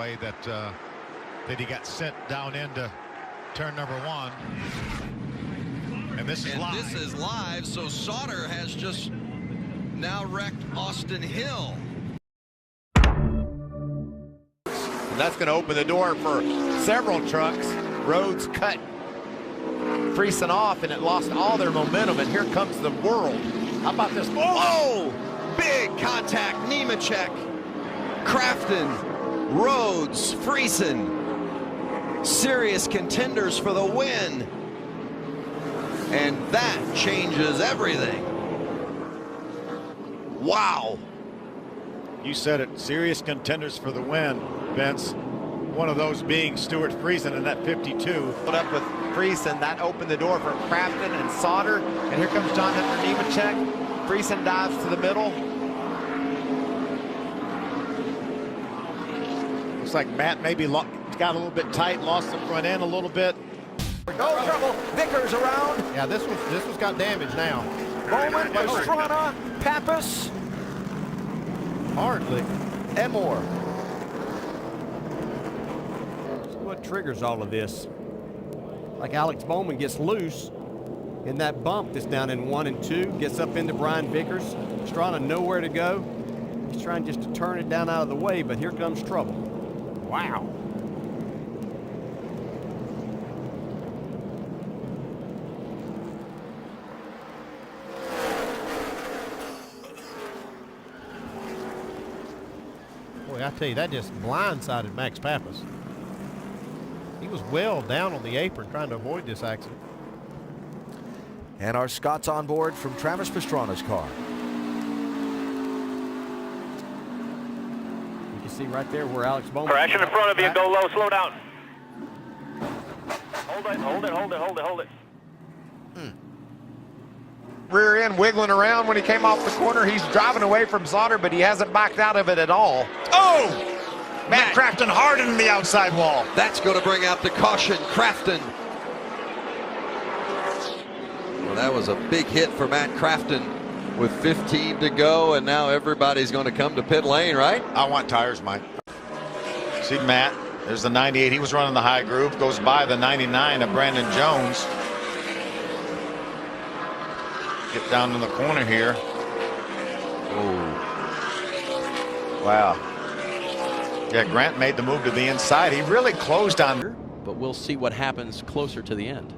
Way that he got sent down into turn number 1. And this is live. This is live, so Sauter has just now wrecked Austin Hill. That's going to open the door for several trucks. Rhodes cut Friesen off, and it lost all their momentum, and here comes the world. How about this? Oh! Big contact, Nemechek, Crafton, Rhodes, Friesen. Serious contenders for the win. And that changes everything. Wow. You said it, serious contenders for the win, Vince. One of those being Stuart Friesen in that 52. Put up with Friesen, that opened the door for Crafton and Sauter. And here comes John Hunter Nemechek. Friesen dives to the middle. Looks like Matt maybe got a little bit tight, lost the front end a little bit. No trouble. Vickers around. Yeah, this one's got damage now. Bowman, Pastrana, Pappas. Hardly. Emor. What triggers all of this? Like Alex Bowman gets loose in that bump that's down in 1 and 2, gets up into Brian Vickers. Pastrana nowhere to go. He's trying just to turn it down out of the way, but here comes trouble. Wow. Boy, I tell you, that just blindsided Max Pappas. He was well down on the apron trying to avoid this accident. And our Scots on board from Travis Pastrana's car. You can see right there where Alex Bowman. Correction in front of you, go low, slow down. Hold it. Rear end wiggling around when he came off the corner. He's driving away from Sauter, but he hasn't backed out of it at all. Oh! Matt Crafton hardened the outside wall. That's going to bring out the caution, Crafton. Well, that was a big hit for Matt Crafton with 15 to go, and now everybody's going to come to pit lane, right? I want tires, Mike. See Matt, there's the 98. He was running the high groove, goes by the 99 of Brandon Jones. Get down in the corner here. Oh. Wow. Yeah, Grant made the move to the inside. He really closed on. But we'll see what happens closer to the end.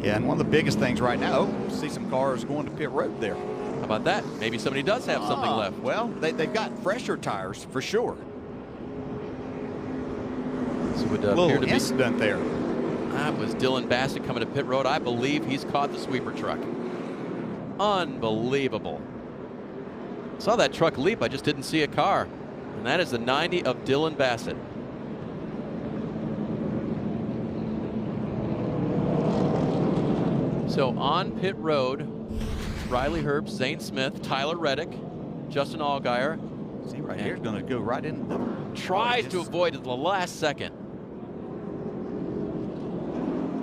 Yeah, and one of the biggest things right now, see some cars going to pit road there. How about that? Maybe somebody does have something left. Well, they've got fresher tires for sure. This would A appear little to be incident there. That was Dylan Bassett coming to pit road. I believe he's caught the sweeper truck. Unbelievable. Saw that truck leap. I just didn't see a car. And that is the 90 of Dylan Bassett. So on pit road, Riley Herbst, Zane Smith, Tyler Reddick, Justin Allgaier. See right here, going to go right in the. Tries to avoid it at the last second.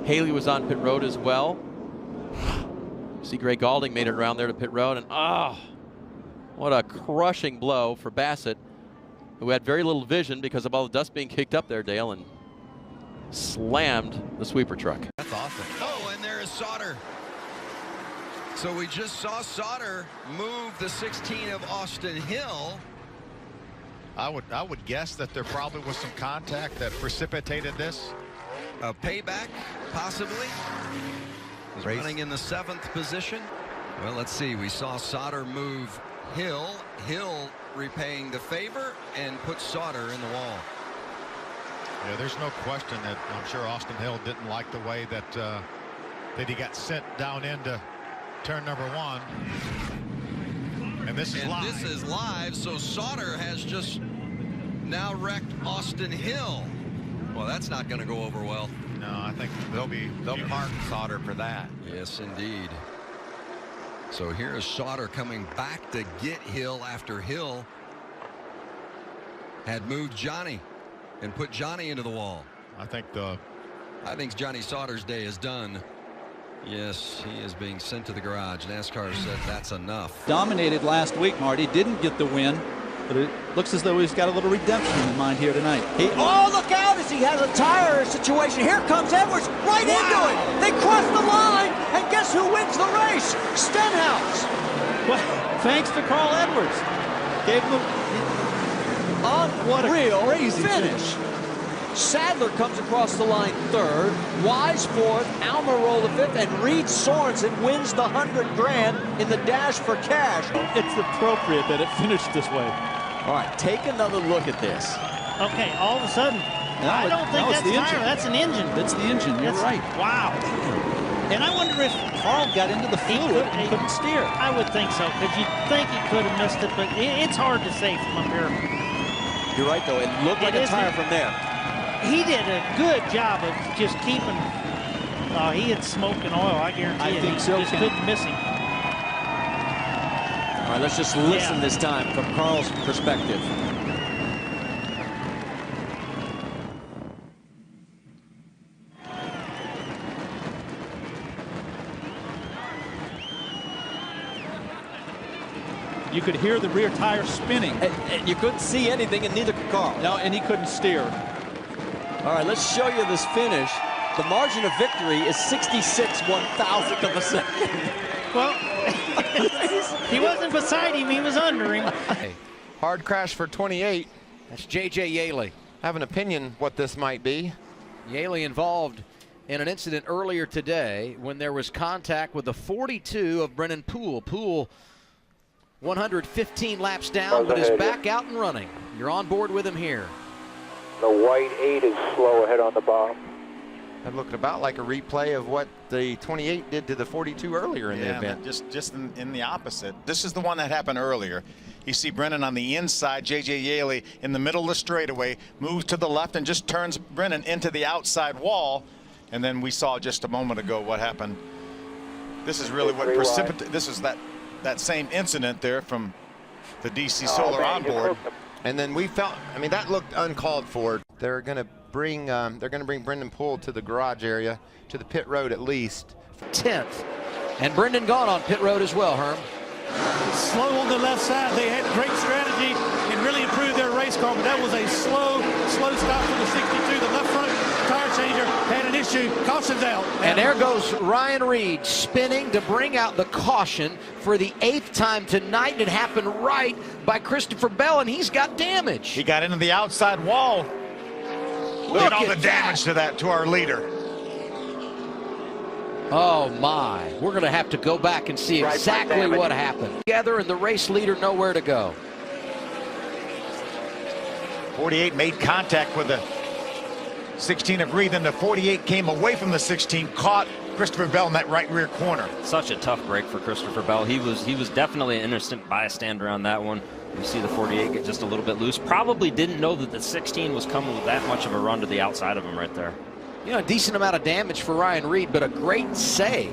Haley was on pit road as well. See, Greg Galding made it around there to pit road, and what a crushing blow for Bassett, who had very little vision because of all the dust being kicked up there, Dale, and slammed the sweeper truck. That's awesome. Oh, and there is Sauter. So we just saw Sauter move the 16 of Austin Hill. I would guess that there probably was some contact that precipitated this. A payback, possibly. Was running in the 7th position. Well, let's see. We saw Sauter move Hill. Hill repaying the favor and put Sauter in the wall. Yeah, there's no question that I'm sure Austin Hill didn't like the way that he got sent down into turn number 1. And this is live. This is live, so Sauter has just now wrecked Austin Hill. Well, that's not going to go over well. No, I think they'll Park Sauter for that. Yes, indeed. So here is Sauter coming back to get Hill after Hill had moved Johnny and put Johnny into the wall. I think Johnny Sauter's day is done. Yes, he is being sent to the garage. NASCAR said that's enough. Dominated last week, Marty. Didn't get the win. but it looks as though he's got a little redemption in mind here tonight. Oh, look out as he has a tire situation. Here comes Edwards right into it. They cross the line, and guess who wins the race? Stenhouse. Well, thanks to Carl Edwards. Gave him a real crazy finish. Sadler comes across the line third, Wise fourth, Almirola fifth, and Reed Sorensen wins the $100 grand in the dash for cash. It's appropriate that it finished this way. All right, take another look at this. Okay, all of a sudden, I don't think that's the tire, that's an engine. That's the engine, you're right. Wow. And I wonder if Carl got into the fluid and couldn't steer. I would think so, because you'd think he could have missed it, but it's hard to say from up here. You're right, though. It looked like a tire from there. He did a good job of just keeping. He had smoke and oil, I guarantee I it. think so. Just couldn't miss him. All right, let's just listen this time from Carl's perspective. You could hear the rear tire spinning. And you couldn't see anything, and neither could Carl. No, and he couldn't steer. All right, let's show you this finish. The margin of victory is 66/1000th of a second. Well, he wasn't beside him, he was under him. Hard crash for 28. That's J.J. Yaley. I have an opinion what this might be. Yaley involved in an incident earlier today when there was contact with the 42 of Brennan Poole. Poole 115 laps down, but is back out and running. You're on board with him here. The white 8 is slow ahead on the bottom. That looked about like a replay of what the 28 did to the 42 earlier in the event. Just in the opposite. This is the one that happened earlier. You see Brennan on the inside, J.J. Yaley in the middle of the straightaway, moves to the left and just turns Brennan into the outside wall. And then we saw just a moment ago what happened. This is really what precipitated. This is that same incident there from the DC Solar onboard. And then we felt, I mean, that looked uncalled for. They're going to bring Brendan Poole to the garage area, to the pit road at least. 10th. And Brendan gone on pit road as well, Herm. Slow on the left side. They had great strategy and really improved their race car, but that was a slow stop for the 62. The left front tire changer had an issue. Caution's out. And there goes Ryan Reed spinning to bring out the caution for the 8th time tonight. It happened right by Christopher Bell, and he's got damage. He got into the outside wall. Look at all the damage to our leader. Oh my, we're going to have to go back and see exactly what happened. Together, and the race leader nowhere to go. 48 made contact with the 16 of Reed, and the 48 came away from the 16, caught Christopher Bell in that right rear corner. Such a tough break for Christopher Bell. He was definitely an innocent bystander on that one. You see the 48 get just a little bit loose. Probably didn't know that the 16 was coming with that much of a run to the outside of him right there. You know, a decent amount of damage for Ryan Reed, but a great save